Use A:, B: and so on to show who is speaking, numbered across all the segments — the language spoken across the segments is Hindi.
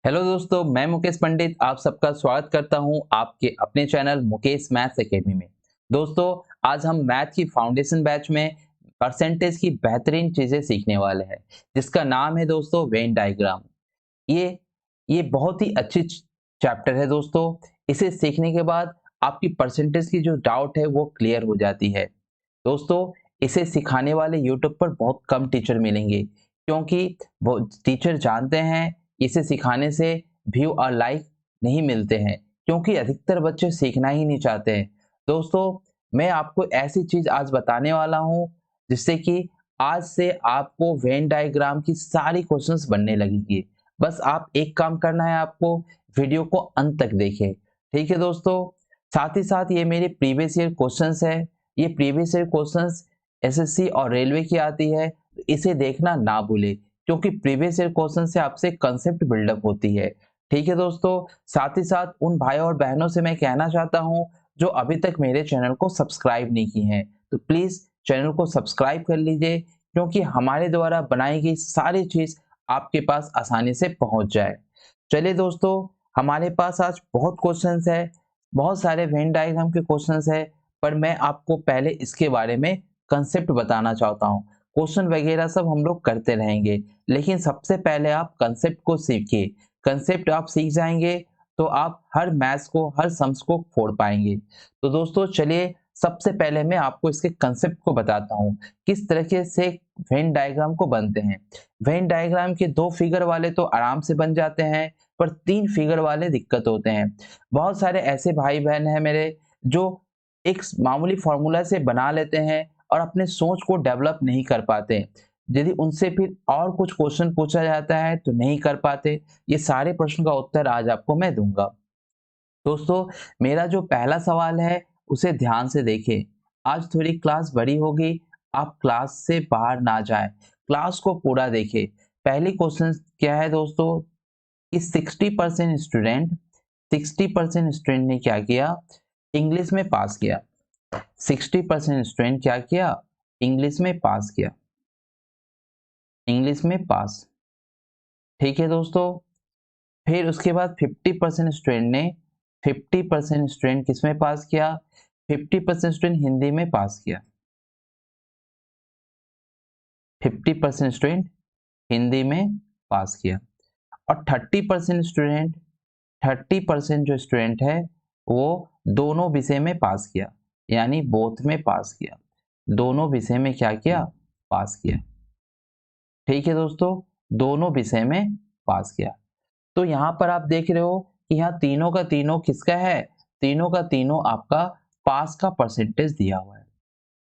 A: हेलो दोस्तों, मैं मुकेश पंडित आप सबका स्वागत करता हूं आपके अपने चैनल मुकेश मैथ्स एकेडमी में। दोस्तों, आज हम मैथ की फाउंडेशन बैच में परसेंटेज की बेहतरीन चीजें सीखने वाले हैं, जिसका नाम है दोस्तों वेन डायग्राम। ये ये बहुत ही अच्छी चैप्टर है दोस्तों। इसे सीखने के बाद आपकी परसेंटेज की जो डाउट है वो क्लियर हो जाती है। दोस्तों, इसे सिखाने वाले यूट्यूब पर बहुत कम टीचर मिलेंगे, क्योंकि वो टीचर जानते हैं इसे सिखाने से व्यू और लाइक नहीं मिलते हैं, क्योंकि अधिकतर बच्चे सीखना ही नहीं चाहते हैं। दोस्तों, मैं आपको ऐसी चीज आज बताने वाला हूं जिससे कि आज से आपको वेन डायग्राम की सारी क्वेश्चंस बनने लगेंगी। बस आप एक काम करना है, आपको वीडियो को अंत तक देखें। ठीक है दोस्तों, साथ ही साथ ये मेरे प्रीवियस ईयर क्वेश्चंस है। ये प्रीवियस ईयर क्वेश्चंस एसएससी और रेलवे की आती है, तो इसे देखना ना भूले, क्योंकि प्रीवियस ईयर क्वेश्चन से आपसे कंसेप्ट बिल्डअप होती है। ठीक है दोस्तों, साथ ही साथ उन भाई और बहनों से मैं कहना चाहता हूं जो अभी तक मेरे चैनल को सब्सक्राइब नहीं किए हैं, तो प्लीज चैनल को सब्सक्राइब कर लीजिए, क्योंकि हमारे द्वारा बनाई गई सारी चीज आपके पास आसानी से पहुंच जाए। चलिए दोस्तों, हमारे पास आज बहुत क्वेश्चंस है, बहुत सारे वेन डायग्राम के क्वेश्चंस है, पर मैं आपको पहले इसके बारे में कंसेप्ट बताना चाहता हूँ। क्वेश्चन वगैरह सब हम लोग करते रहेंगे, लेकिन सबसे पहले आप कंसेप्ट को सीखिए। कंसेप्ट आप सीख जाएंगे तो आप हर मैथ्स को, हर सम्स को फोड़ पाएंगे। तो दोस्तों चलिए, सबसे पहले मैं आपको इसके कंसेप्ट को बताता हूँ, किस तरीके से वेन डायग्राम को बनते हैं। वेन डायग्राम के 2 फिगर वाले तो आराम से बन जाते हैं, पर 3 फिगर वाले दिक्कत होते हैं। बहुत सारे ऐसे भाई बहन हैं मेरे जो एक मामूली फॉर्मूला से बना लेते हैं और अपने सोच को डेवलप नहीं कर पाते। यदि उनसे फिर और कुछ क्वेश्चन पूछा जाता है तो नहीं कर पाते। ये सारे प्रश्न का उत्तर आज आपको मैं दूंगा। दोस्तों, मेरा जो पहला सवाल है उसे ध्यान से देखें। आज थोड़ी क्लास बड़ी होगी, आप क्लास से बाहर ना जाएं, क्लास को पूरा देखें। पहली क्वेश्चन क्या है दोस्तों, कि 60% स्टूडेंट ने क्या किया, इंग्लिश में पास किया। 60% स्टूडेंट क्या किया, इंग्लिश में पास किया, इंग्लिश में पास। ठीक है दोस्तों, फिर उसके बाद 50% स्टूडेंट किस में पास किया, 50% स्टूडेंट हिंदी में पास किया। 50% स्टूडेंट हिंदी में पास किया। और 30% जो स्टूडेंट है वो दोनों विषय में पास किया, यानी बोथ में पास किया। दोनों विषय में क्या किया, पास किया। ठीक है दोस्तों, दोनों विषय में पास किया। तो यहाँ पर आप देख रहे हो कि यहाँ तीनों का तीनों किसका है, तीनों का तीनों आपका पास का परसेंटेज दिया हुआ है।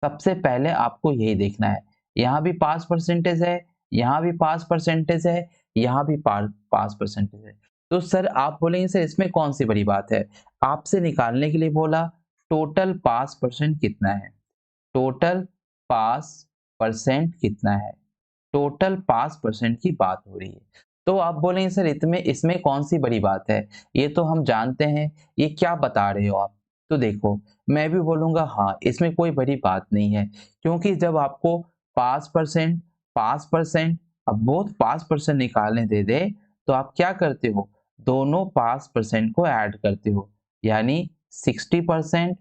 A: सबसे पहले आपको यही देखना है, यहाँ भी पास परसेंटेज है, यहाँ भी पास परसेंटेज है, यहाँ भी पास परसेंटेज है। तो सर आप बोलेंगे सर इसमें कौन सी बड़ी बात है, आपसे निकालने के लिए बोला टोटल पास परसेंट कितना है। टोटल पास परसेंट कितना है, टोटल पास परसेंट की बात हो रही है। तो आप बोलेंगे सर इसमें इसमें कौन सी बड़ी बात है, ये तो हम जानते हैं, ये क्या बता रहे हो आप। तो देखो, मैं भी बोलूंगा हाँ इसमें कोई बड़ी बात नहीं है, क्योंकि जब आपको पास परसेंट अब बहुत पास परसेंट निकालने दे दे, तो आप क्या करते हो, दोनों पास परसेंट को ऐड करते हो, यानी 60%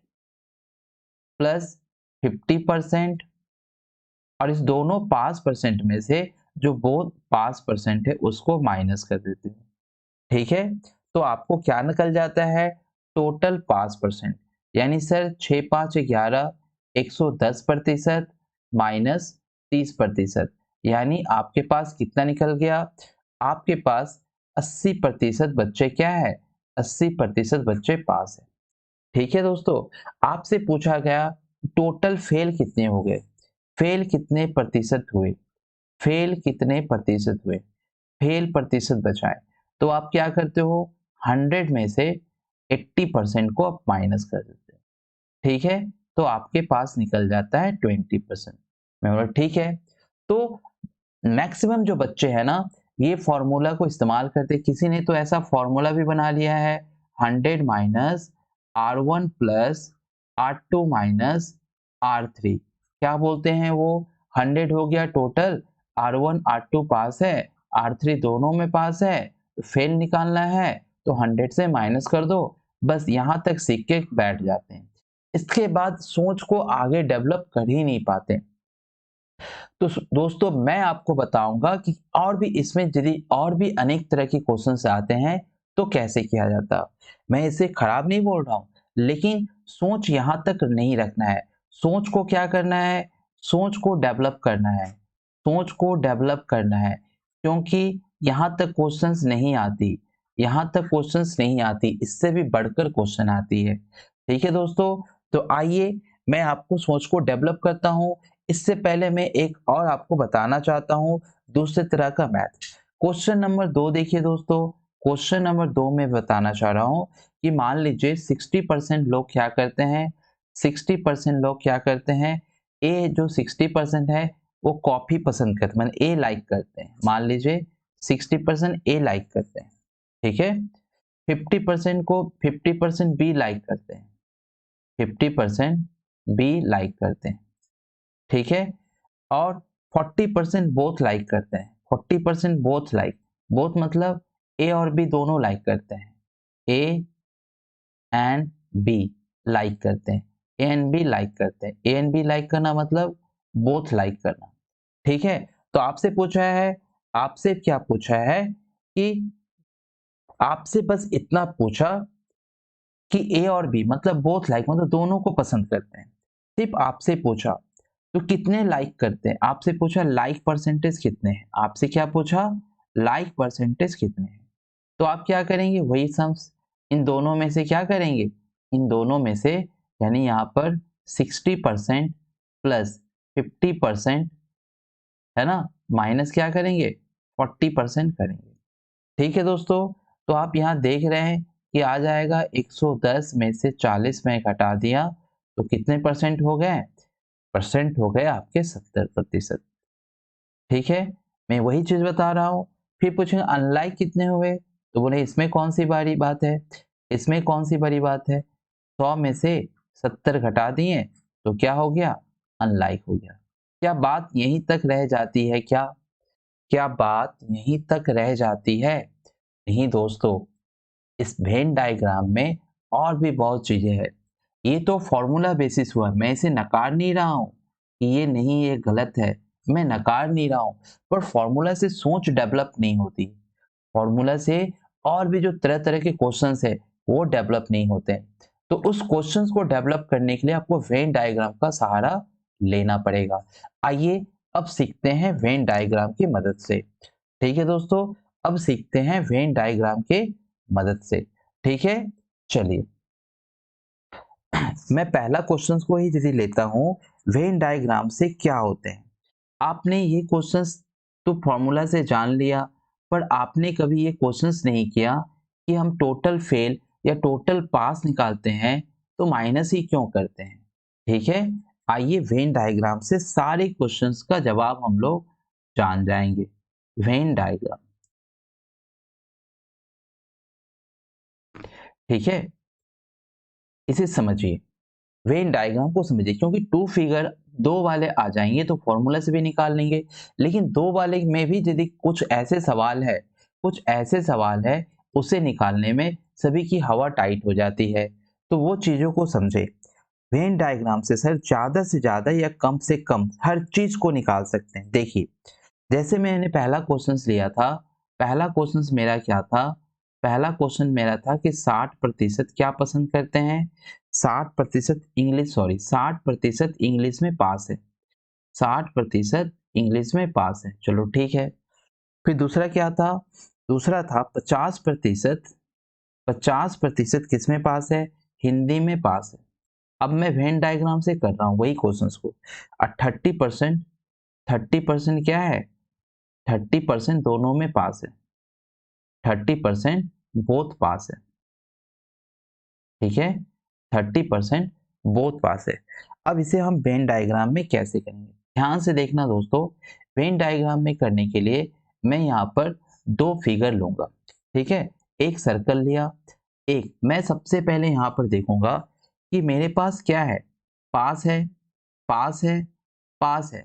A: प्लस 50%, और इस दोनों पास परसेंट में से जो बोथ पास परसेंट है उसको माइनस कर देते हैं। ठीक है, तो आपको क्या निकल जाता है, टोटल पास परसेंट। यानी सर 6 5 11 110% माइनस 30%, यानी आपके पास कितना निकल गया, आपके पास 80% बच्चे क्या है, 80% बच्चे पास है। ठीक है दोस्तों, आपसे पूछा गया टोटल फेल कितने हो गए, फेल कितने प्रतिशत हुए, फेल कितने प्रतिशत हुए, फेल प्रतिशत बचाए। तो आप क्या करते हो, 100 में से 80% को आप माइनस कर देते हैं। ठीक है, तो आपके पास निकल जाता है 20%। मैं बोला ठीक है। तो मैक्सिमम जो बच्चे हैं ना, ये फॉर्मूला को इस्तेमाल करते, किसी ने तो ऐसा फॉर्मूला भी बना लिया है, 100 minus R1 plus R2 minus R3। क्या बोलते हैं वो, 100 हो गया टोटल, R1 R2 पास है, R3 दोनों में पास है, तो फेल निकालना है तो 100 से माइनस कर दो, बस यहाँ तक सीख के बैठ जाते हैं। इसके बाद सोच को आगे डेवलप कर ही नहीं पाते। तो दोस्तों मैं आपको बताऊंगा कि और भी इसमें यदि और भी अनेक तरह के क्वेश्चंस आते हैं तो कैसे किया जाता। मैं इसे खराब नहीं बोल रहा हूँ, लेकिन सोच यहाँ तक नहीं रखना है। सोच को क्या करना है, सोच को डेवलप करना है, सोच को डेवलप करना है, क्योंकि यहाँ तक क्वेश्चंस नहीं आती, यहाँ तक क्वेश्चंस नहीं आती, इससे भी बढ़कर क्वेश्चन आती है। ठीक है दोस्तों, तो आइए मैं आपको सोच को डेवलप करता हूँ। इससे पहले मैं एक और आपको बताना चाहता हूँ दूसरे तरह का मैथ। क्वेश्चन नंबर 2 देखिए दोस्तों, क्वेश्चन नंबर 2 में बताना चाह रहा हूँ कि मान लीजिए 60% लोग क्या करते हैं, 60% लोग क्या करते हैं, ए जो 60% है वो कॉफी पसंद करते हैं, माने ए लाइक करते हैं। मान लीजिए 60% ए लाइक करते हैं, ठीक है। 50% को 50% बी लाइक करते हैं, 50% बी लाइक करते हैं, ठीक है। और 40% बोथ लाइक करते हैं, 40% बोथ लाइक, बोथ मतलब ए और बी दोनों लाइक करते हैं, ए एंड बी लाइक करते हैं, ए एंड बी लाइक करते हैं। ए एंड बी लाइक करना मतलब बोथ लाइक करना, ठीक है। तो आपसे पूछा है, आपसे क्या पूछा है कि आपसे बस इतना पूछा कि ए और बी मतलब बोथ लाइक मतलब दोनों को पसंद करते हैं, सिर्फ आपसे पूछा। तो कितने लाइक करते हैं, आपसे पूछा लाइक परसेंटेज कितने हैं, आपसे क्या पूछा लाइक परसेंटेज कितने हैं। तो आप क्या करेंगे, वही सम्स इन दोनों में से क्या करेंगे, इन दोनों में से यानी यहाँ पर 60% प्लस 50% है ना, माइनस क्या करेंगे 40% करेंगे। ठीक है दोस्तों, तो आप यहाँ देख रहे हैं कि आ जाएगा 110 में से 40 में घटा दिया तो कितने परसेंट हो गए, परसेंट हो गए आपके 70%। ठीक है, मैं वही चीज बता रहा हूँ। फिर पूछेंगे अनलाइक कितने हुए, तो बोले इसमें कौन सी बड़ी बात है, इसमें कौन सी बड़ी बात है, 100 में से 70 घटा दिए तो क्या हो गया, अनलाइक हो गया। क्या बात यहीं तक रह जाती है क्या, क्या बात यहीं तक रह जाती है, नहीं दोस्तों, इस वेन डायग्राम में और भी बहुत चीजें हैं। ये तो फॉर्मूला बेसिस हुआ, मैं इसे नकार नहीं रहा हूँ कि ये नहीं, ये गलत है, मैं नकार नहीं रहा हूँ, पर फॉर्मूला से सोच डेवलप नहीं होती, फॉर्मूला से और भी जो तरह तरह के क्वेश्चंस है वो डेवलप नहीं होते। तो उस क्वेश्चंस को डेवलप करने के लिए आपको वेन डायग्राम का सहारा लेना पड़ेगा। आइए अब सीखते हैं वेन डायग्राम की मदद से। ठीक है दोस्तों, अब सीखते हैं वेन डायग्राम के मदद से। ठीक है, चलिए मैं पहला क्वेश्चन को ही यदि लेता हूं, वेन डायग्राम से क्या होते हैं। आपने ये क्वेश्चंस तो फॉर्मूला से जान लिया, पर आपने कभी ये क्वेश्चंस नहीं किया कि हम टोटल फेल या टोटल पास निकालते हैं तो माइनस ही क्यों करते हैं। ठीक है, आइए वेन डायग्राम से सारे क्वेश्चंस का जवाब हम लोग जान जाएंगे। वेन डायग्राम, ठीक है, इसे समझिए, वेन डायग्राम को समझिए, क्योंकि टू फिगर दो वाले आ जाएंगे तो फॉर्मूला से भी निकाल लेंगे, लेकिन दो वाले में भी यदि कुछ ऐसे सवाल है, कुछ ऐसे सवाल है उसे निकालने में सभी की हवा टाइट हो जाती है, तो वो चीजों को समझे। वेन डायग्राम से सर ज्यादा से ज्यादा या कम से कम हर चीज को निकाल सकते हैं। देखिए जैसे मैंने पहला क्वेश्चन लिया था, पहला क्वेश्चन मेरा क्या था, पहला क्वेश्चन मेरा था कि 60% क्या पसंद करते हैं, 60% इंग्लिश, सॉरी 60% इंग्लिश में पास है, 60% इंग्लिश में पास है, चलो ठीक है। फिर दूसरा क्या था, दूसरा था 50%, 50% किस में पास है, हिंदी में पास है। अब मैं वेन डायग्राम से कर रहा हूँ वही क्वेश्चंस को। 30%, 30% क्या है, 30% दोनों में पास है, 30% बोथ पास है, ठीक है, 30% बोथ पास है। अब इसे हम वेन डायग्राम में कैसे करेंगे, ध्यान से देखना दोस्तों। वेन डायग्राम में करने के लिए मैं यहाँ पर दो फिगर लूंगा, ठीक है, एक सर्कल लिया, एक मैं सबसे पहले यहाँ पर देखूंगा कि मेरे पास क्या है, पास है, पास है, पास है,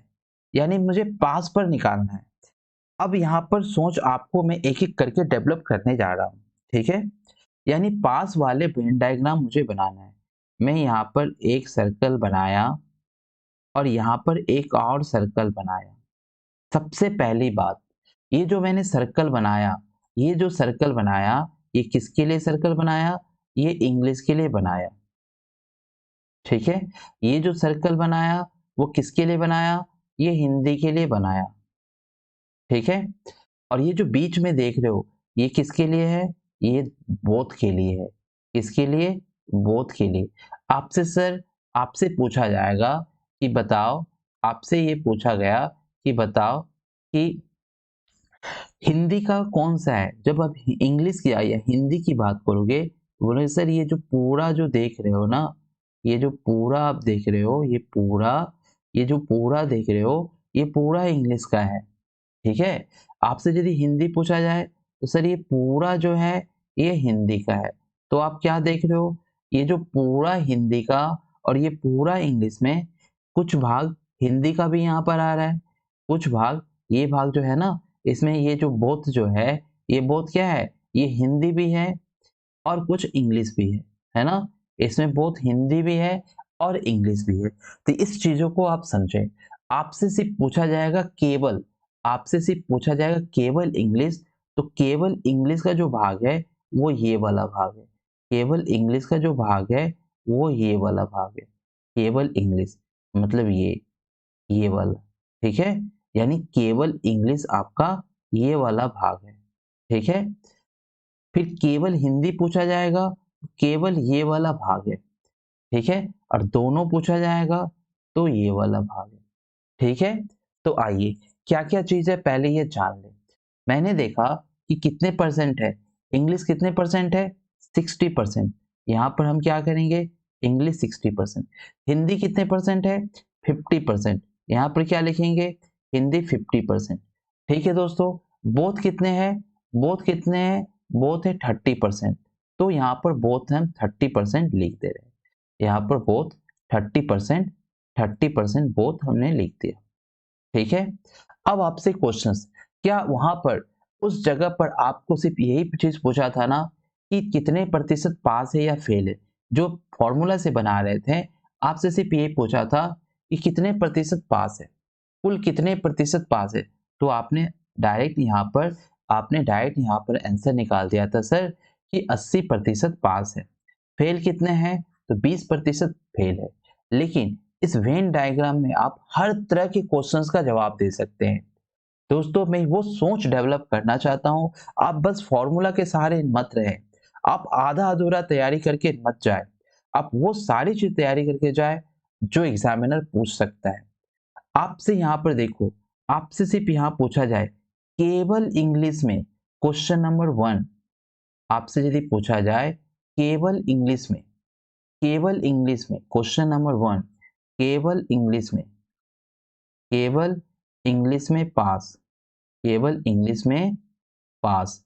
A: यानी मुझे पास पर निकालना है। अब यहाँ पर सोच आपको मैं एक एक करके डेवलप करने जा रहा हूँ, ठीक है। यानी पास वाले वेन डायग्राम मुझे बनाना है। मैं यहाँ पर एक सर्कल बनाया और यहाँ पर एक और सर्कल बनाया। सबसे पहली बात, ये जो मैंने सर्कल बनाया, ये जो सर्कल बनाया, ये किसके लिए सर्कल बनाया? ये इंग्लिश के लिए बनाया, ठीक है। ये जो सर्कल बनाया वो किसके लिए बनाया? ये हिंदी के लिए बनाया, ठीक है। और ये जो बीच में देख रहे हो, ये किसके लिए है? ये बोथ के लिए है। किसके लिए? बोथ के लिए। आपसे सर, आपसे पूछा जाएगा कि बताओ, आपसे ये पूछा गया कि बताओ कि हिंदी का कौन सा है? जब आप इंग्लिश की या हिंदी की बात करोगे, तो बोलोगे सर ये जो पूरा जो देख रहे हो ना, ये जो पूरा आप देख रहे हो, ये जो पूरा देख रहे हो, ये पूरा इंग्लिश का है, ठीक है। आपसे यदि हिंदी पूछा जाए तो सर ये पूरा जो है ये हिंदी का है। तो आप क्या देख रहे हो? ये जो पूरा हिंदी का और ये पूरा इंग्लिश में, कुछ भाग हिंदी का भी यहाँ पर आ रहा है, कुछ भाग, ये भाग जो है ना, इसमें ये जो बोथ जो है, ये बोथ क्या है? ये हिंदी भी है और कुछ इंग्लिश भी है ना? इसमें बोथ हिंदी भी है और इंग्लिश भी है। तो इस चीज़ों को आप समझें। आपसे सिर्फ पूछा जाएगा केवल, आपसे सिर्फ पूछा जाएगा केवल इंग्लिश, तो केवल इंग्लिश का जो भाग है, वो ये वाला भाग है। केवल इंग्लिश का जो भाग है, वो ये वाला भाग है। केवल इंग्लिश मतलब ये वाला, ठीक है? यानी केवल इंग्लिश आपका ये वाला भाग है, ठीक है? फिर केवल हिंदी पूछा जाएगा, केवल ये वाला भाग है, ठीक है। और दोनों पूछा जाएगा तो ये वाला भाग है, ठीक है। तो आइए क्या क्या चीज है पहले ये जान लें। मैंने देखा कि कितने परसेंट है, इंग्लिश कितने परसेंट है? 60%। यहाँ पर हम क्या करेंगे? इंग्लिश 60%। हिंदी कितने परसेंट है? 50%। यहाँ पर क्या लिखेंगे? हिंदी 50%। ठीक है दोस्तों। बोथ कितने हैं? बोथ कितने हैं? बोथ है 30%। तो यहाँ पर बोथ हम 30% लिख दे रहे हैं। यहाँ पर बोथ 30%, 30% बोथ हमने लिख दिया, ठीक है। अब आपसे क्वेश्चंस, क्या वहां पर उस जगह पर आपको सिर्फ यही चीज पूछा था ना कि कितने प्रतिशत पास है या फेल है? जो फॉर्मूला से बना रहे थे, आपसे सिर्फ यही पूछा था कि कितने प्रतिशत पास है, कुल कितने प्रतिशत पास है। तो आपने डायरेक्ट यहाँ पर आंसर निकाल दिया था सर कि 80% पास है। फेल कितने हैं? तो 20% फेल है। लेकिन इस वेन डायग्राम में आप हर तरह के क्वेश्चंस का जवाब दे सकते हैं। दोस्तों मैं वो सोच डेवलप करना चाहता हूं, आप बस फॉर्मूला के सहारे मत रहे, आप आधा अधूरा तैयारी करके मत जाए, आप वो सारी चीज तैयारी करके जाए जो एग्जामिनर पूछ सकता है। आपसे यहाँ पर देखो, आपसे सिर्फ यहाँ पूछा जाए केवल इंग्लिश में क्वेश्चन नंबर 1, आपसे यदि पूछा जाए केवल इंग्लिश में, केवल इंग्लिश में क्वेश्चन नंबर 1, केवल इंग्लिश में, केवल इंग्लिश में पास, केवल इंग्लिश में पास,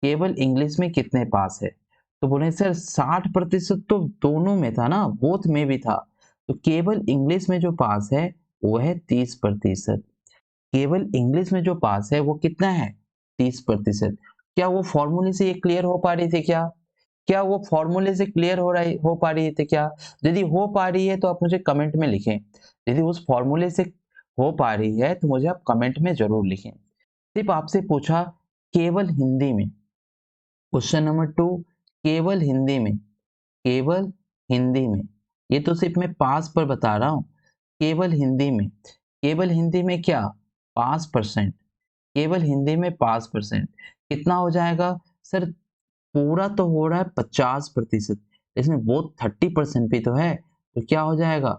A: केवल इंग्लिश में कितने पास है? तो बोले सर 60% तो दोनों में था ना, बोथ में भी था। तो केवल इंग्लिश में जो पास है वो है 30%। केवल इंग्लिश में जो पास है वो कितना है? 30%। क्या वो फॉर्मूले से ये क्लियर हो पा रही थी क्या? क्या वो फॉर्मूले से क्लियर हो पा रही थी क्या? यदि हो पा रही है तो आप मुझे कमेंट में लिखें। यदि उस फॉर्मूले से हो पा रही है तो मुझे आप कमेंट में जरूर लिखें। सिर्फ आपसे पूछा केवल हिंदी में, क्वेश्चन नंबर 2, केवल हिंदी में, केवल हिंदी में, ये तो सिर्फ मैं पास पर बता रहा हूं। केवल हिंदी में, केवल हिंदी में क्या? 5%। केवल हिंदी में 5% कितना हो जाएगा सर? पूरा तो हो रहा है 50%, इसमें वो 30% भी तो है, तो क्या हो जाएगा?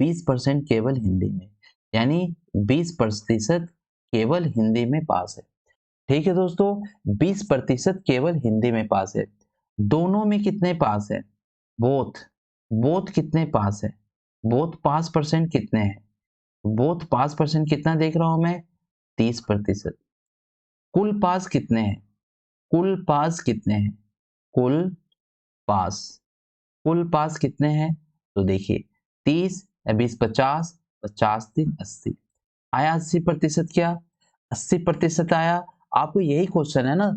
A: 20% केवल हिंदी में, यानी 20% केवल हिंदी में पास है। ठीक है दोस्तों, 20% केवल हिंदी में पास है। दोनों में कितने पास है? बोथ, बोथ कितने पास है? बोथ पास परसेंट कितने हैं? बोथ पास परसेंट कितना देख रहा हूं मैं? 30%। कुल पास कितने हैं? कुल पास कितने हैं? कुल पास, कुल पास कितने हैं? तो देखिए 30 या 20 50, 50 3 80, आया 80%। क्या 80% आया। आपको यही क्वेश्चन है ना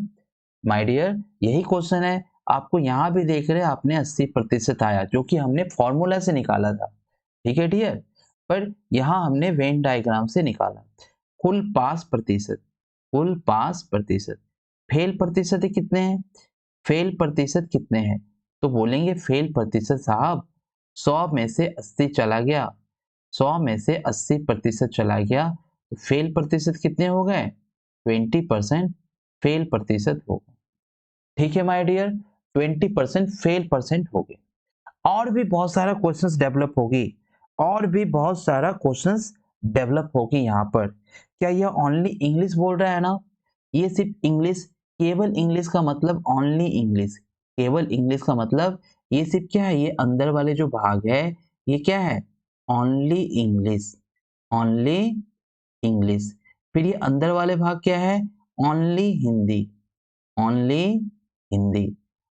A: माय डियर, यही क्वेश्चन है। आपको यहाँ भी देख रहे हैं आपने 80% आया, जो कि हमने फॉर्मूला से निकाला था। ठीक है डियर, पर यहाँ हमने वेन डायग्राम से निकाला। कुल पास प्रतिशत, कुल पास प्रतिशत, फेल प्रतिशत कितने हैं, फेल प्रतिशत कितने हैं, तो बोलेंगे फेल प्रतिशत साहब 100 में से 80 चला गया, 100 में से 80% चला गया, तो फेल प्रतिशत कितने हो गए, 20% फेल प्रतिशत हो गए। ठीक है माय डियर, 20% फेल परसेंट हो गए। और भी बहुत सारा क्वेश्चंस डेवलप होगी, और भी बहुत सारा क्वेश्चंस डेवलप होगी यहाँ पर। क्या यह ओनली इंग्लिश बोल रहा है ना, ये सिर्फ इंग्लिश, केवल इंग्लिश का मतलब ओनली इंग्लिश, केवल इंग्लिश का मतलब ये सिर्फ क्या है, ये अंदर वाले जो भाग है ये क्या है, ओनली इंग्लिश, ओनली इंग्लिश। फिर ये अंदर वाले भाग क्या है, ओनली हिंदी, ओनली हिंदी।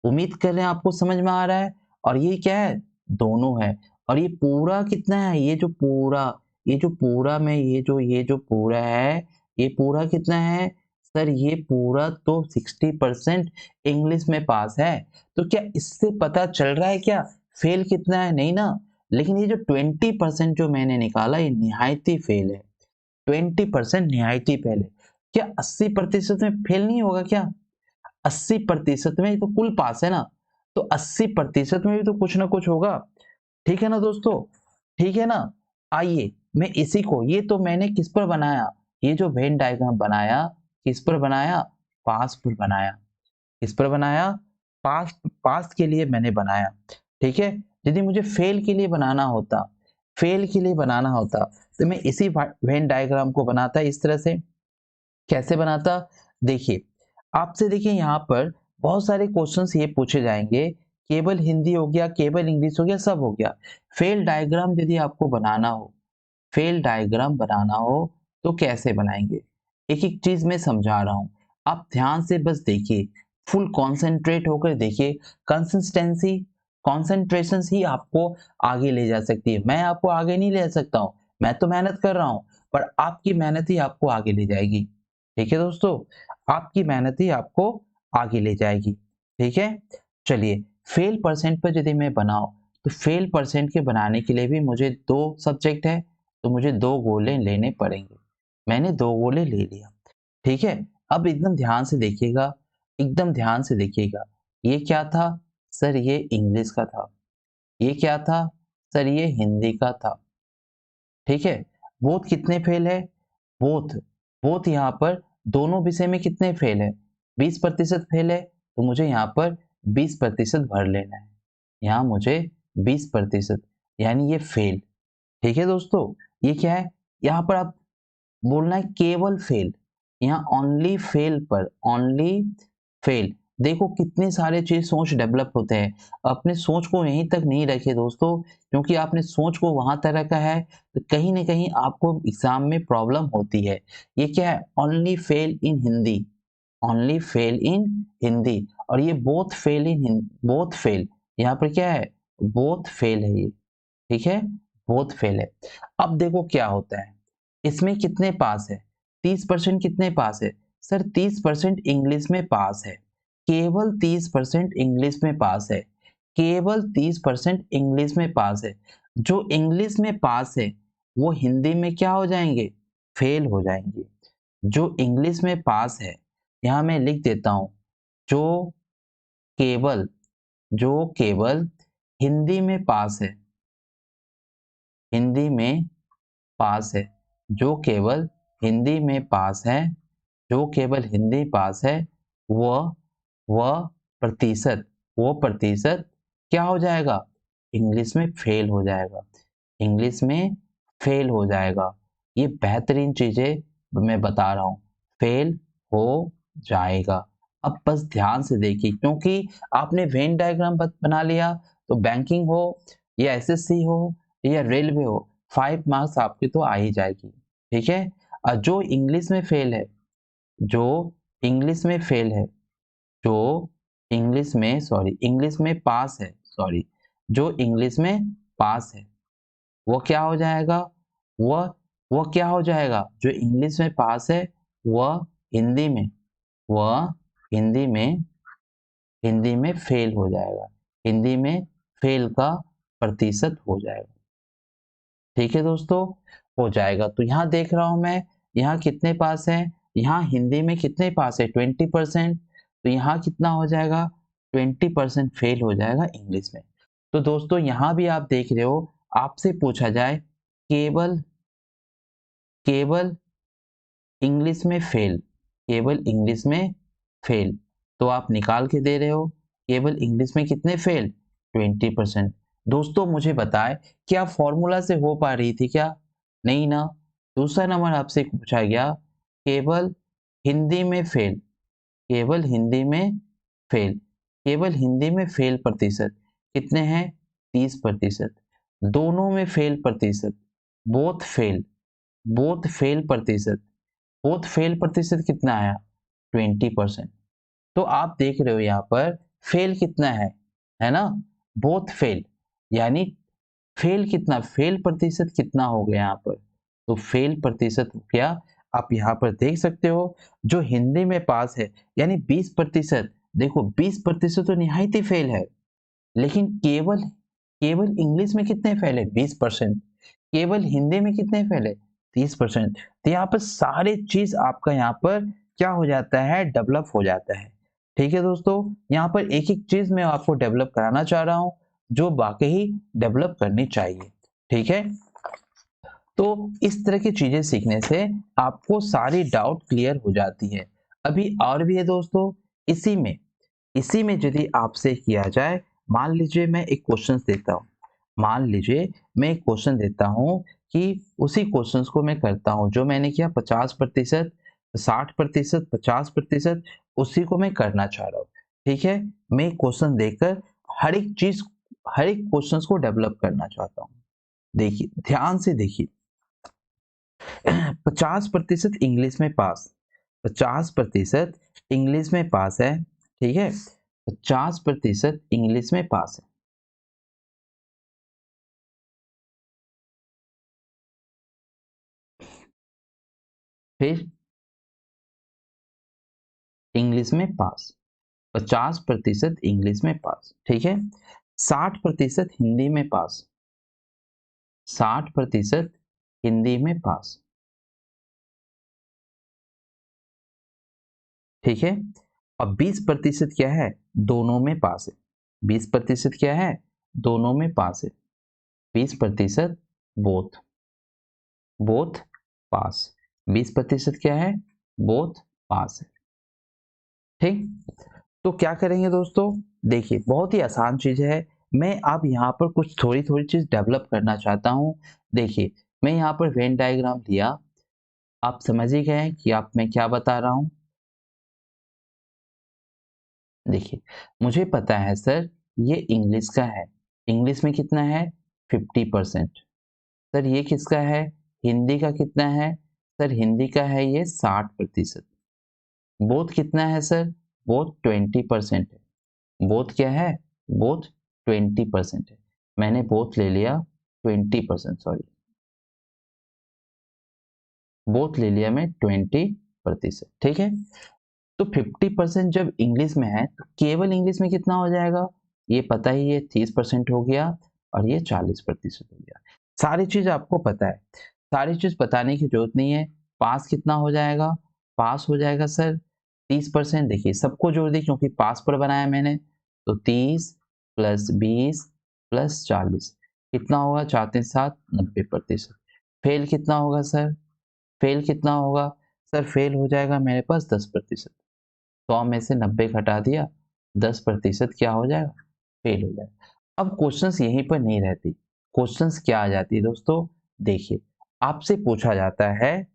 A: उम्मीद कर रहे हैं आपको समझ में आ रहा है। और ये क्या है, दोनों है। और ये पूरा कितना है, ये जो पूरा, ये जो पूरा में ये जो पूरा है, ये पूरा कितना है सर, ये पूरा तो 60% इंग्लिश में पास है। तो क्या इससे पता चल रहा है क्या फेल कितना है, नहीं ना। लेकिन ये जो 20% जो मैंने निकाला ये निहायती फेल है, 20% निहायती फेल है। क्या 80% में फेल नहीं होगा क्या, 80% में तो कुल पास है ना, तो 80% में भी तो कुछ ना कुछ होगा। ठीक है ना दोस्तों, ठीक है ना। आइए मैं इसी को, ये तो मैंने किस पर बनाया, ये जो वेन डायग्राम बनाया किस पर बनाया, पास पर बनाया। किस पर बनाया, पास, पास के लिए मैंने बनाया। ठीक है, यदि मुझे फेल के लिए बनाना होता, फेल के लिए बनाना होता, तो मैं इसी वेन डायग्राम को बनाता इस तरह से। कैसे बनाता, देखिए आपसे, देखिए यहाँ पर बहुत सारे क्वेश्चंस ये पूछे जाएंगे, केवल हिंदी हो गया, केवल इंग्लिश हो गया, सब हो गया। फेल डायग्राम यदि आपको बनाना हो, फेल डायग्राम बनाना हो तो कैसे बनाएंगे, एक एक चीज मैं समझा रहा हूं, आप ध्यान से बस देखिए, फुल कॉन्सेंट्रेट होकर देखिए। कंसिस्टेंसी, कॉन्सेंट्रेशन ही आपको आगे ले जा सकती है, मैं आपको आगे नहीं ले सकता हूं। मैं तो मेहनत कर रहा हूं, पर आपकी मेहनत ही आपको आगे ले जाएगी। ठीक है दोस्तों, आपकी मेहनत ही आपको आगे ले जाएगी। ठीक है, चलिए फेल परसेंट पर यदि मैं बनाऊं, तो फेल परसेंट के बनाने के लिए भी मुझे 2 सब्जेक्ट है, तो मुझे 2 गोले लेने पड़ेंगे। मैंने 2 गोले ले लिया। ठीक है, अब एकदम ध्यान से देखिएगा, एकदम ध्यान से देखिएगा। ये क्या था सर, ये इंग्लिश का था। ये क्या था सर, ये हिंदी का था। ठीक है, बोथ कितने फेल है, बोथ, बोथ यहाँ पर दोनों विषय में कितने फेल है, 20% फेल है, तो मुझे यहाँ पर 20% भर लेना है। यहाँ मुझे 20%, यानी ये फेल। ठीक है दोस्तों, ये क्या है, यहाँ पर आप बोलना है केवल फेल, यहाँ ओनली फेल पर, ओनली फेल। देखो कितने सारे चीज सोच डेवलप होते हैं, अपने सोच को यहीं तक नहीं रखे दोस्तों, क्योंकि आपने सोच को वहां तक रखा है तो कहीं ना कहीं आपको एग्जाम में प्रॉब्लम होती है। ये क्या है, ओनली फेल इन हिंदी, ओनली फेल इन हिंदी। और ये बोथ फेल इन, बोथ फेल, यहाँ पर क्या है, बोथ फेल है ये। ठीक है, बोथ फेल है। अब देखो क्या होता है, इसमें कितने पास है, 30% कितने पास है सर, 30% इंग्लिश में पास है, केवल 30% इंग्लिश में पास है, केवल 30% इंग्लिश में पास है। जो इंग्लिश में पास है वो हिंदी में क्या हो जाएंगे, फेल हो जाएंगे। जो इंग्लिश में पास है, यहां मैं लिख देता हूं, जो केवल, जो केवल हिंदी में पास है, हिंदी में पास है, जो केवल हिंदी में पास है, जो केवल हिंदी पास है, वह वह प्रतिशत, वो प्रतिशत क्या हो जाएगा, इंग्लिश में फेल हो जाएगा, इंग्लिश में फेल हो जाएगा। ये बेहतरीन चीजें मैं बता रहा हूं, फेल हो जाएगा। अब बस ध्यान से देखिए, क्योंकि आपने वेन डायग्राम बना लिया, तो बैंकिंग हो या एसएससी हो या रेलवे हो, 5 मार्क्स आपके तो आ ही जाएगी। ठीक है, और जो इंग्लिश में फेल है, जो इंग्लिश में फेल है, जो इंग्लिश में, सॉरी इंग्लिश में पास है, सॉरी, जो इंग्लिश में पास है वो क्या हो जाएगा, वह वो क्या हो जाएगा, जो इंग्लिश में पास है वह हिंदी में वह हिंदी में फेल हो जाएगा। हिंदी में फेल का प्रतिशत हो जाएगा। ठीक है दोस्तों, हो जाएगा। तो यहाँ देख रहा हूं मैं, यहाँ कितने पास हैं, यहाँ हिंदी में कितने पास है 20%, तो यहाँ कितना हो जाएगा 20% फेल हो जाएगा इंग्लिश में। तो दोस्तों यहाँ भी आप देख रहे हो, आपसे पूछा जाए केवल केवल इंग्लिश में फेल, केवल इंग्लिश में फेल, तो आप निकाल के दे रहे हो केवल इंग्लिश में कितने फेल 20%। दोस्तों मुझे बताएं, क्या फॉर्मूला से हो पा रही थी क्या? नहीं ना। दूसरा नंबर आपसे पूछा गया केवल हिंदी में फेल, केवल हिंदी में फेल, केवल हिंदी में फेल प्रतिशत कितने हैं 30%। दोनों में फेल प्रतिशत, बोथ फेल प्रतिशत, बोथ फेल प्रतिशत कितना आया 20%। तो आप देख रहे हो यहाँ पर फेल कितना है ना, बोथ फेल, यानी फेल कितना, फेल प्रतिशत कितना हो गया यहाँ पर, तो फेल प्रतिशत क्या आप यहाँ पर देख सकते हो। जो हिंदी में पास है यानी 20%, देखो 20% तो निहायत ही फेल है, लेकिन केवल केवल इंग्लिश में कितने फेल है 20%, केवल हिंदी में कितने फेल है 30%। तो यहाँ पर सारे चीज आपका यहाँ पर क्या हो जाता है, डेवलप हो जाता है। ठीक है दोस्तों, यहाँ पर एक एक चीज मैं आपको डेवलप कराना चाह रहा हूँ जो वाकई डेवलप करनी चाहिए। ठीक है, तो इस तरह की चीजें सीखने से आपको सारी डाउट क्लियर हो जाती है। अभी और भी है दोस्तों, इसी में यदि आपसे किया जाए, मान लीजिए मैं एक क्वेश्चन देता हूँ, मान लीजिए मैं एक क्वेश्चन देता हूँ कि उसी क्वेश्चन को मैं करता हूँ जो मैंने किया 50%, 60%, 50%, उसी को मैं करना चाह रहा हूँ। ठीक है, मैं क्वेश्चन देकर हर एक चीज, हर एक क्वेश्चन को डेवलप करना चाहता हूँ। देखिए ध्यान से देखिए, 50% इंग्लिश में पास, 50% इंग्लिश में पास है। ठीक है, 50% इंग्लिश में पास है। फिर इंग्लिश में पास, 50% इंग्लिश में पास। ठीक है, 60% हिंदी में पास, 60% हिंदी में पास। ठीक है, अब 20% क्या है, दोनों में पास है। 20% क्या है, दोनों में पास है। 20% बोथ, बोथ पास। 20% क्या है, बोथ पास है। ठीक, तो क्या करेंगे दोस्तों, देखिए बहुत ही आसान चीज है। मैं अब यहाँ पर कुछ थोड़ी थोड़ी चीज डेवलप करना चाहता हूँ। देखिए मैं यहाँ पर वेन डायग्राम दिया, आप समझ ही गए कि आप मैं क्या बता रहा हूँ। देखिए मुझे पता है सर ये इंग्लिश का है, इंग्लिश में कितना है 50%। सर ये किसका है, हिंदी का कितना है, सर हिंदी का है ये 60%। बोथ कितना है सर, बोथ 20% है। बोथ क्या है, बोथ 20% है। मैंने बोथ ले लिया 20%, सॉरी बोथ ले लिया मैं 20%। ठीक है, तो 50% जब इंग्लिश में है तो केवल इंग्लिश में कितना हो जाएगा, ये पता ही है 30% हो गया और ये 40% हो गया। सारी चीज आपको पता है, सारी चीज बताने की जरूरत नहीं है। पास कितना हो जाएगा, पास हो जाएगा सर 30%। देखिए सबको जोड़ दी क्योंकि पास पर बनाया मैंने, तो 30 प्लस 20 प्लस 40 कितना होगा, 4 3 7 90%। फेल कितना होगा सर, फेल कितना होगा, सर फेल हो जाएगा मेरे पास 10%। 100 में से 90 घटा दिया, 10% क्या हो जाएगा, फेल हो जाएगा। अब क्वेश्चंस यहीं पर नहीं रहती, क्वेश्चंस क्या आ जाती है दोस्तों, देखिए आपसे पूछा जाता है,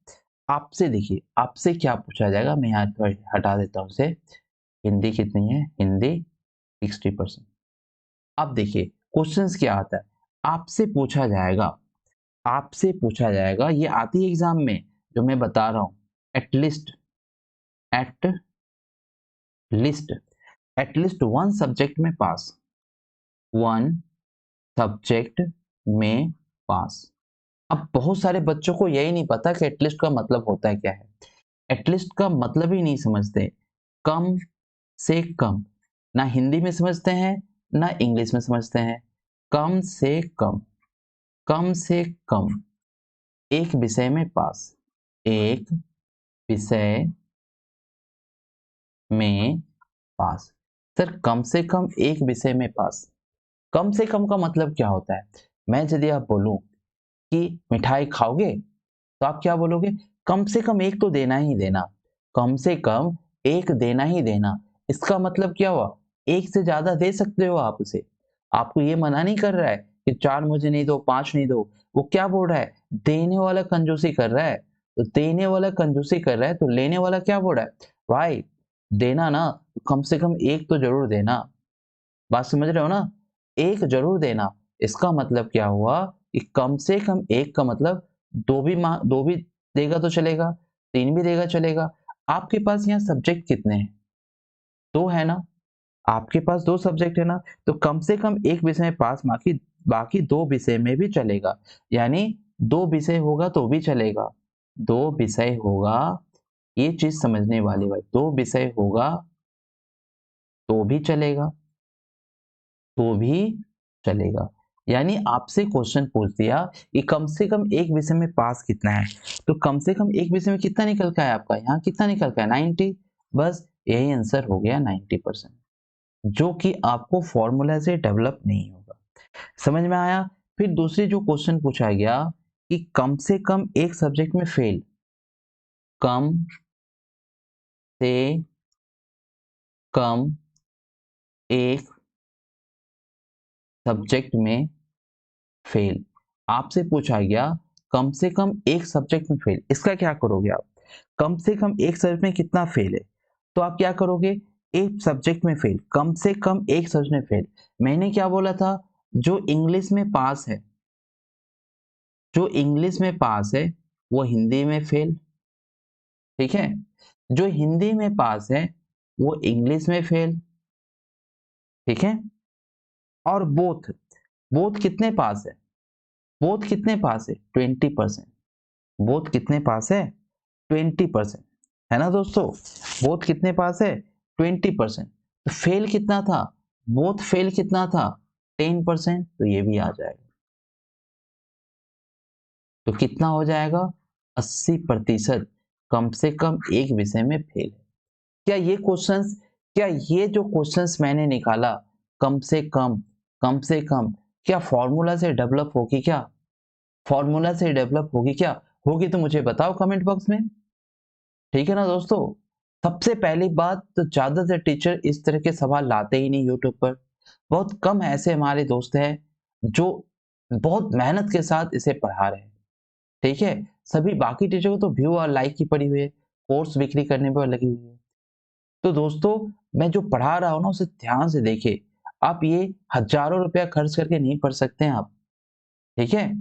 A: आपसे देखिए आपसे क्या पूछा जाएगा, मैं यहाँ पर हटा देता हूँ उसे। हिंदी कितनी है, हिंदी 60%। अब देखिए क्वेश्चंस क्या आता है, आपसे पूछा जाएगा, आपसे पूछा जाएगा, ये आती है एग्जाम में जो मैं बता रहा हूँ, at least, at least, at least one subject में पास, वन सब्जेक्ट में पास। अब बहुत सारे बच्चों को यही नहीं पता कि एटलीस्ट का मतलब होता है क्या है। एटलीस्ट का मतलब ही नहीं समझते। कम से कम, ना हिंदी में समझते हैं ना इंग्लिश में समझते हैं। कम से कम, कम से कम एक विषय में पास, एक विषय में पास। सर कम से कम एक विषय में पास, कम से कम का मतलब क्या होता है? मैं यदि आप बोलूं कि मिठाई खाओगे तो आप क्या बोलोगे? कम से कम एक तो देना ही देना, कम से कम एक देना ही देना। इसका मतलब क्या हुआ? एक से ज्यादा दे सकते हो आप उसे। आपको ये मना नहीं कर रहा है कि 4 मुझे नहीं दो, 5 नहीं दो। वो क्या बोल रहा है? देने वाला कंजूसी कर रहा है। तो देने वाला कंजूसी कर रहा है तो लेने वाला क्या बोल रहा है? भाई देना ना, कम से कम एक तो जरूर देना। बात समझ रहे हो ना? एक जरूर देना। इसका मतलब क्या हुआ कि कम से कम एक का मतलब 2 भी देगा तो चलेगा, 3 भी देगा चलेगा। आपके पास यहाँ सब्जेक्ट कितने हैं? 2 है ना? आपके पास 2 सब्जेक्ट है ना? तो कम से कम एक विषय में पास, बाकी बाकी 2 विषय में भी चलेगा। यानी 2 विषय होगा तो भी चलेगा। 2 विषय होगा, ये चीज समझने वाली बात। 2 विषय होगा तो भी चलेगा, तो भी चलेगा। यानी आपसे क्वेश्चन पूछ दिया कि कम से कम एक विषय में पास कितना है, तो कम से कम एक विषय में कितना निकल का है आपका? यहाँ कितना निकल का है? 90। बस यही आंसर हो गया 90%, जो कि आपको फॉर्मूला से डेवलप नहीं होगा। समझ में आया? फिर दूसरी जो क्वेश्चन पूछा गया कि कम से कम एक सब्जेक्ट में फेल, कम से कम एक सब्जेक्ट में फेल। आपसे पूछा गया कम से कम एक सब्जेक्ट में फेल, इसका क्या करोगे आप? कम से कम एक सब्जेक्ट में कितना फेल है, तो आप क्या करोगे? एक सब्जेक्ट में फेल, कम से कम एक सब्जेक्ट में फेल। मैंने क्या बोला था? जो इंग्लिश में पास है, जो इंग्लिश में पास है वो हिंदी में फेल, ठीक है? जो हिंदी में पास है वो इंग्लिश में फेल, ठीक है? और बोथ, बोथ कितने पास है? बोथ कितने पास है? 20%। बोथ कितने पास है? 20%, है ना दोस्तों? बोथ कितने पास है? 20%। तो फेल कितना था? बोथ फेल कितना था? 10%। तो ये भी आ जाएगा। तो कितना हो जाएगा? 80% कम से कम एक विषय में फेल है। क्या ये क्वेश्चंस, क्या ये जो क्वेश्चंस मैंने निकाला, कम से कम, कम से कम, क्या फॉर्मूला से डेवलप होगी क्या? फॉर्मूला से डेवलप होगी क्या? होगी तो मुझे बताओ कमेंट बॉक्स में। ठीक है ना दोस्तों? सबसे पहली बात तो ज्यादातर टीचर इस तरह के सवाल लाते ही नहीं यूट्यूब पर। बहुत कम ऐसे हमारे दोस्त हैं जो बहुत मेहनत के साथ इसे पढ़ा रहे हैं। ठीक है? सभी बाकी टीचर को तो व्यू और लाइक की पड़ी हुई है, कोर्स बिक्री करने पर लगी हुई है। तो दोस्तों मैं जो पढ़ा रहा हूँ ना उसे ध्यान से देखिए। आप ये हजारों रुपया खर्च करके नहीं पढ़ सकते हैं आप। ठीक है?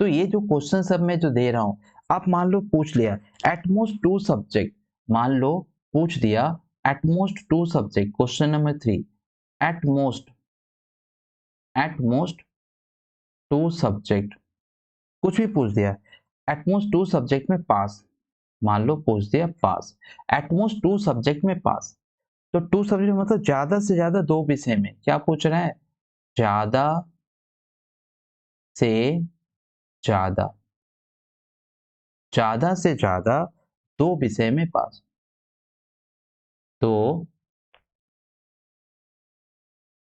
A: तो ये जो क्वेश्चन सब मैं जो दे रहा हूं, आप मान लो पूछ लिया एटमोस्ट 2 सब्जेक्ट, मान लो पूछ दिया utmost 2 subject, question number 3, utmost, utmost 2 subject, कुछ भी पूछ दिया, एटमोस्ट 2 सब्जेक्ट में पास, मान लो पूछ दिया पास, एटमोस्ट 2 सब्जेक्ट में पास। तो 2 सब्जेक्ट मतलब ज्यादा से ज्यादा 2 विषय में, क्या पूछ रहा है? ज्यादा से ज्यादा, ज्यादा से ज्यादा 2 विषय में पास। तो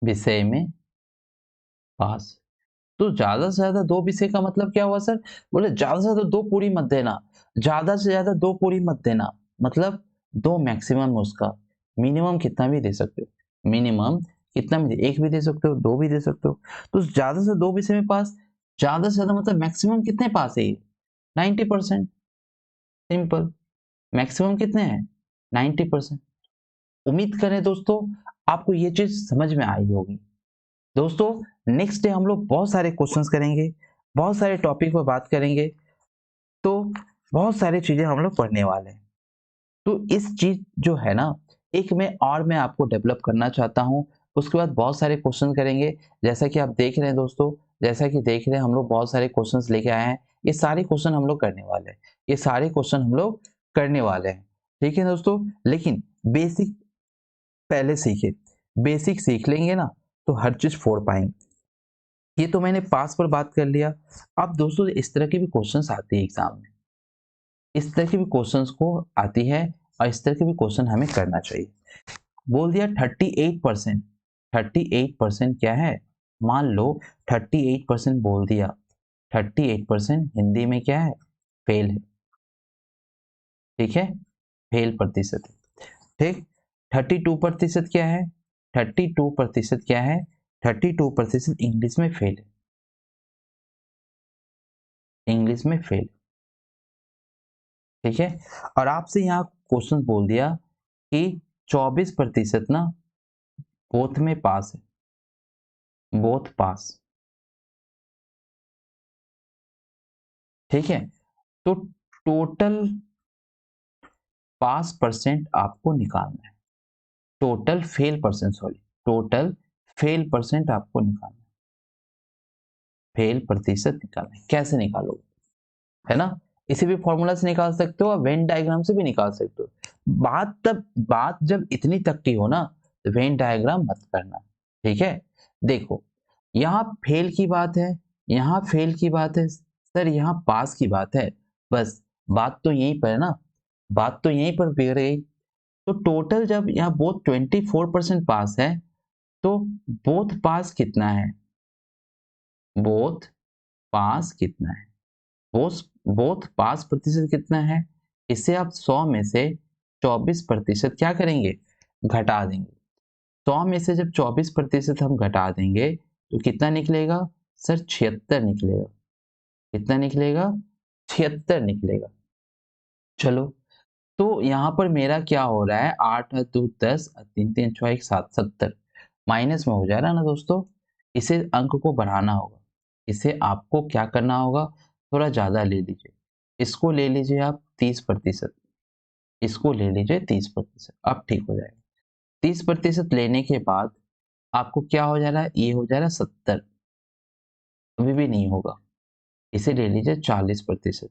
A: विषय में पास, तो ज्यादा से ज्यादा 2 विषय का मतलब क्या हुआ सर? बोले ज्यादा से ज्यादा 2 पूरी मत देना, ज्यादा से ज्यादा 2 पूरी मत देना, मतलब 2 मैक्सिमम उसका, मिनिमम कितना भी दे सकते हो, मिनिमम कितना भी एक भी दे सकते हो, 2 भी दे सकते हो। तो ज्यादा से 2 विषय में पास, ज्यादा से ज्यादा मतलब मैक्सिमम कितने पास है ये? 90%। सिंपल, मैक्सिमम कितने हैं? 90%। उम्मीद करें दोस्तों आपको ये चीज समझ में आई होगी। दोस्तों नेक्स्ट डे हम लोग बहुत सारे क्वेश्चंस करेंगे, बहुत सारे टॉपिक पर बात करेंगे, तो बहुत सारी चीजें हम लोग पढ़ने वाले हैं। तो इस चीज जो है ना, एक मैं आपको डेवलप करना चाहता हूँ। उसके बाद बहुत सारे क्वेश्चन करेंगे, जैसा कि आप देख रहे हैं दोस्तों, जैसा कि देख रहे हैं हम लोग बहुत सारे क्वेश्चंस लेके आए हैं। ये सारे क्वेश्चन हम लोग करने वाले हैं, ये सारे क्वेश्चन हम लोग करने वाले हैं। ठीक है दोस्तों, लेकिन बेसिक पहले सीखे, बेसिक सीख लेंगे ना तो हर चीज फोड़ पाएंगे। ये तो मैंने पास पर बात कर लिया। अब दोस्तों इस तरह के भी क्वेश्चंस आते हैं एग्जाम में, इस तरह के भी क्वेश्चंस को आती है और इस तरह के भी क्वेश्चन हमें करना चाहिए। बोल दिया 38%, 38% क्या है, मान लो 38% बोल दिया, 38% हिंदी में क्या है, फेल है। ठीक है, फेल प्रतिशत है। ठीक, 32% क्या है, 32% क्या है, 32% इंग्लिश में फेल है, इंग्लिश में फेल। ठीक है, और आपसे यहाँ क्वेश्चन बोल दिया कि 24% ना बोथ में पास है, बोथ पास। ठीक है, तो टोटल पास परसेंट आपको निकालना है, total fail percent, sorry total fail percent आपको निकालना है, फेल प्रतिशत निकालना है। कैसे निकालोगे, है ना, इसे भी फॉर्मूला से निकाल सकते हो और वेन डायग्राम से भी निकाल सकते हो। बात जब इतनी तक की हो ना तो वेन डायग्राम मत करना। ठीक है, देखो यहाँ फेल की बात है, यहाँ फेल की बात है सर, यहाँ पास की बात है, बस बात तो यहीं पर है ना, बात तो यहीं पर बिगड़ गई। तो टोटल जब यहाँ बोथ 24% पास है तो बोथ पास कितना है, बोथ पास कितना है, बोथ बोथ पास प्रतिशत कितना है, इसे आप 100 में से 24% क्या करेंगे, घटा देंगे। 100 में से जब 24% हम घटा देंगे तो कितना निकलेगा सर, 76 निकलेगा। कितना निकलेगा, 76 निकलेगा। चलो, तो यहाँ पर मेरा क्या हो रहा है, 8 और 2 10 और 3 3 6 1 7 70 माइनस में हो जा रहा है ना दोस्तों। इसे अंक को बढ़ाना होगा, इसे आपको क्या करना होगा, थोड़ा ज्यादा ले लीजिए, इसको ले लीजिए आप 30%, इसको ले लीजिए 30%, अब ठीक हो जाएगा। 30% लेने के बाद आपको क्या हो जा रहा है, ये हो जा रहा है 70, अभी भी नहीं होगा, इसे ले लीजिए 40%,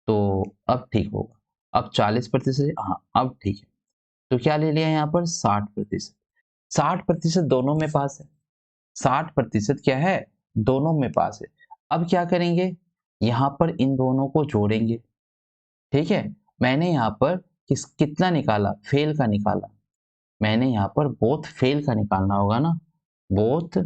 A: तो अब ठीक होगा। अब 40%, हाँ अब ठीक है। तो क्या ले लिया यहाँ पर 60%, 60% दोनों में पास है, 60% क्या है, दोनों में पास है। अब क्या करेंगे, यहाँ पर इन दोनों को जोड़ेंगे। ठीक है, मैंने यहाँ पर कितना निकाला, फेल का निकाला, मैंने यहाँ पर बोथ फेल का निकालना होगा ना, बोथ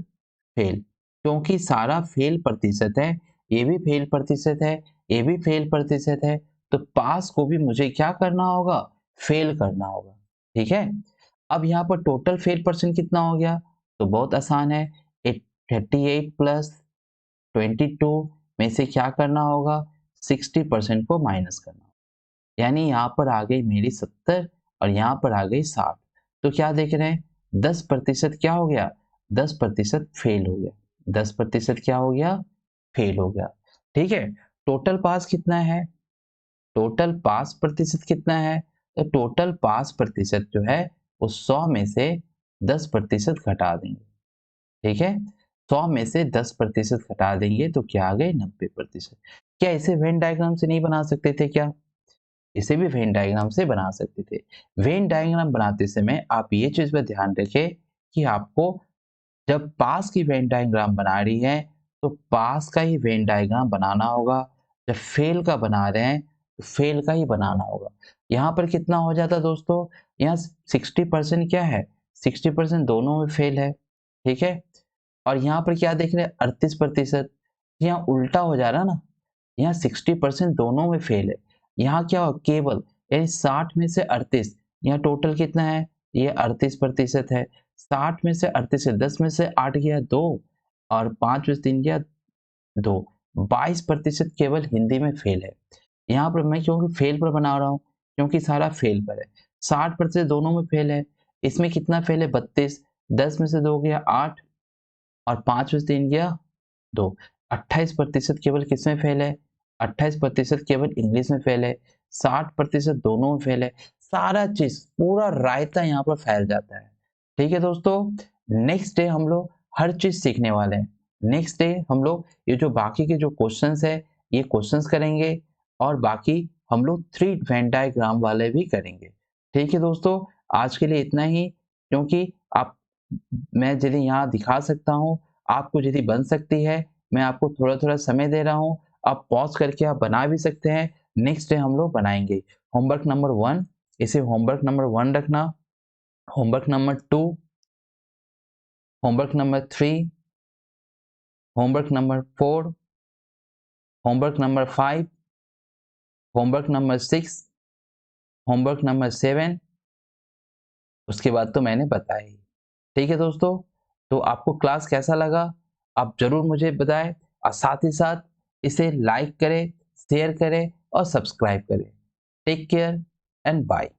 A: फेल, क्योंकि सारा फेल प्रतिशत है, ये भी फेल प्रतिशत है, ये भी फेल प्रतिशत है, तो पास को भी मुझे क्या करना होगा, फेल करना होगा। ठीक है, अब यहाँ पर टोटल फेल परसेंट कितना हो गया, तो बहुत आसान है, 38 प्लस 22 में से क्या करना होगा, 60% को माइनस करना, यानी यहाँ पर आ गई मेरी 70 और यहाँ पर आ गई 60। तो क्या देख रहे हैं, 10% क्या हो गया, 10% फेल हो गया, 10% क्या हो गया, फेल हो गया। ठीक है, टोटल पास कितना है, टोटल पास प्रतिशत कितना है, तो टोटल पास प्रतिशत जो है वो 100 में से 10% घटा देंगे। ठीक है, 100 में से 10% घटा देंगे तो क्या आ गए, 90%। क्या इसे वेन डायग्राम से नहीं बना सकते थे क्या, इसे भी वेन डायग्राम से बना सकते थे। वेन डायग्राम बनाते समय आप ये चीज पर ध्यान रखें कि आपको जब पास की वेन डायग्राम बना रही है तो पास का ही वेन डायग्राम बनाना होगा, जब फेल का बना रहे हैं तो फेल का ही बनाना होगा। यहाँ पर कितना हो जाता दोस्तों, यहाँ 60% क्या है, 60% दोनों में फेल है। ठीक है, और यहाँ पर क्या देख रहे हैं, 38%, यहाँ उल्टा हो जा रहा ना, यहाँ 60% दोनों में फेल है, यहाँ क्या हो केवल, यानी 60 में से 38, यहाँ टोटल कितना है, ये 38% है, 60 में से 38 है, 10 में से 8 गया 2 और 5 में से 3 गया 2, 22% केवल हिंदी में फेल है। यहाँ पर मैं क्योंकि फेल पर बना रहा हूँ, क्योंकि सारा फेल पर है, 60% दोनों में फेल है, इसमें कितना फेल है 32, 10 में से 2 गया 8 और 5 में से 3 गया 2, 28% केवल किसमें फेल है, 28% केवल इंग्लिश में फेल है, 60% दोनों में फेल है, सारा चीज पूरा रायता यहाँ पर फैल जाता है। ठीक है दोस्तों, नेक्स्ट डे हम लोग हर चीज सीखने वाले हैं, नेक्स्ट डे हम लोग ये जो बाकी के जो क्वेश्चंस है ये क्वेश्चंस करेंगे और बाकी हम लोग 3 वेन डायग्राम वाले भी करेंगे। ठीक है दोस्तों, आज के लिए इतना ही, क्योंकि आप मैं यदि यहाँ दिखा सकता हूँ, आपको यदि बन सकती है, मैं आपको थोड़ा-थोड़ा समय दे रहा हूँ, आप पॉज़ करके आप बना भी सकते हैं, नेक्स्ट डे हम लोग बनाएँगे। होमवर्क नंबर 1 इसे होमवर्क नंबर 1 रखना, homework number 2, homework number 3, homework number 4, homework number 5, homework number 6, homework number 7, उसके बाद तो मैंने बताया ही। ठीक है दोस्तों, तो आपको क्लास कैसा लगा? आप ज़रूर मुझे बताएँ और साथ ही साथ इसे लाइक करें, शेयर करें और सब्सक्राइब करें। Take care and bye.